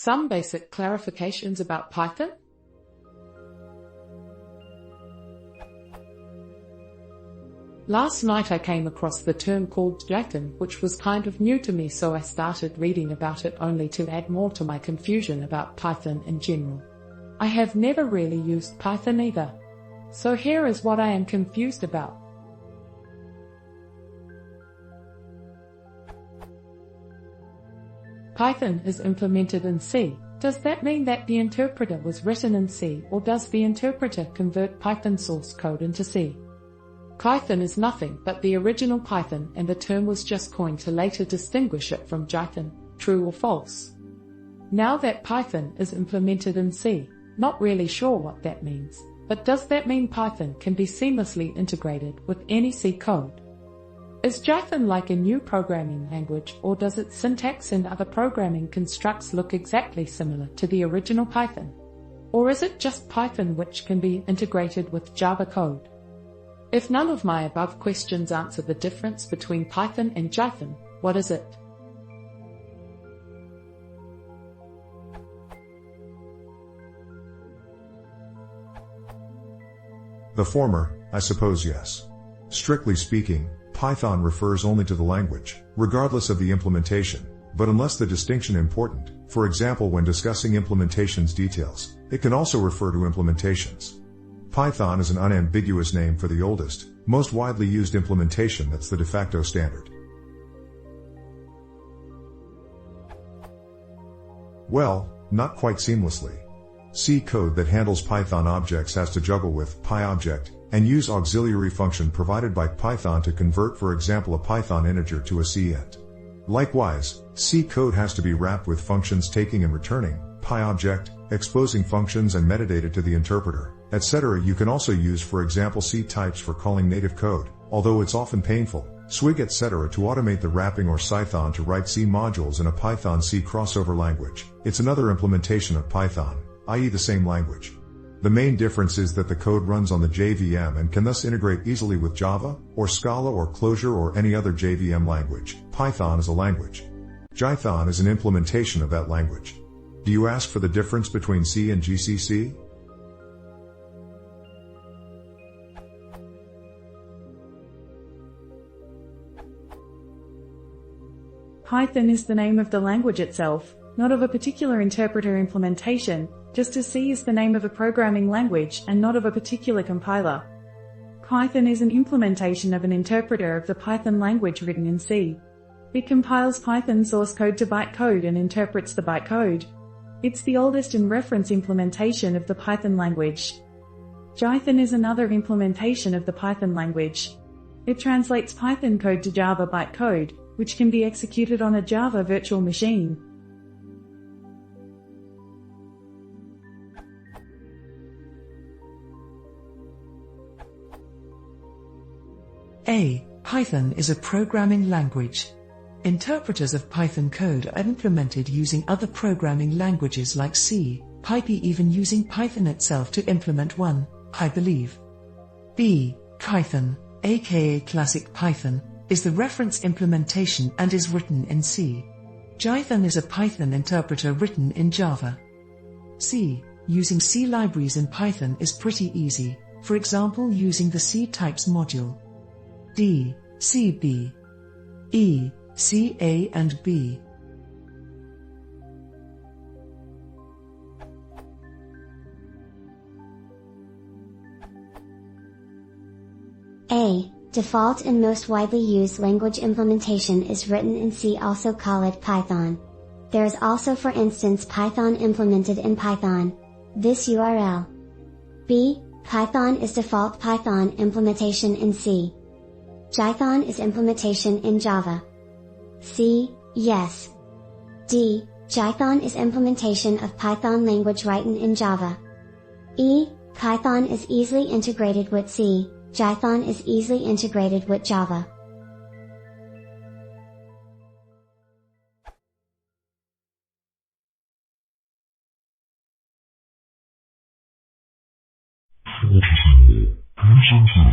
Some basic clarifications about Python. Last night I came across the term called jython, which was kind of new to me, so I started reading about it only to add more to my confusion about Python in general. I have never really used Python either. So here is what I am confused about. Python is implemented in C. Does that mean that the interpreter was written in C, or does the interpreter convert Python source code into C? Python is nothing but the original Python, and the term was just coined to later distinguish it from jython. True or false? Now that Python is implemented in C, not really sure what that means, but does that mean Python can be seamlessly integrated with any C code? Is jython like a new programming language, or does its syntax and other programming constructs look exactly similar to the original Python? Or is it just Python which can be integrated with Java code? If none of my above questions answer the difference between Python and jython, what is it? The former, I suppose, yes. Strictly speaking, Python refers only to the language, regardless of the implementation, but unless the distinction important, for example when discussing implementation's details, it can also refer to implementations. Python is an unambiguous name for the oldest, most widely used implementation that's the de facto standard. Well, not quite seamlessly. C code that handles Python objects has to juggle with PyObject and use auxiliary function provided by Python to convert, for example, a Python integer to a C int. Likewise, C code has to be wrapped with functions taking and returning, PyObject, exposing functions and metadata to the interpreter, etc. You can also use, for example, C types for calling native code, although it's often painful, swig etc. to automate the wrapping, or jython to write C modules in a Python C crossover language. It's another implementation of Python, i.e. the same language. The main difference is that the code runs on the JVM and can thus integrate easily with Java, or Scala or Clojure or any other JVM language. Python is a language. Jython is an implementation of that language. Do you ask for the difference between C and GCC? Python is the name of the language itself, not of a particular interpreter implementation, just as C is the name of a programming language and not of a particular compiler. Python is an implementation of an interpreter of the Python language written in C. It compiles Python source code to bytecode and interprets the bytecode. It's the oldest and reference implementation of the Python language. Jython is another implementation of the Python language. It translates Python code to Java bytecode, which can be executed on a Java virtual machine. A. Python is a programming language. Interpreters of Python code are implemented using other programming languages like C, Python, even using Python itself to implement one, I believe. B. Jython, aka Classic Python, is the reference implementation and is written in C. Jython is a Python interpreter written in Java. C. Using C libraries in Python is pretty easy, for example using the C types module. D. C B. E. C A and B. A. Default and most widely used language implementation is written in C, also called Python. There is also, for instance, Python implemented in Python. This URL. B. Python is default Python implementation in C. Jython is implementation in Java. C. Yes. D. Jython is implementation of Python language written in Java. E. Python is easily integrated with C. Jython is easily integrated with Java. Fortnite.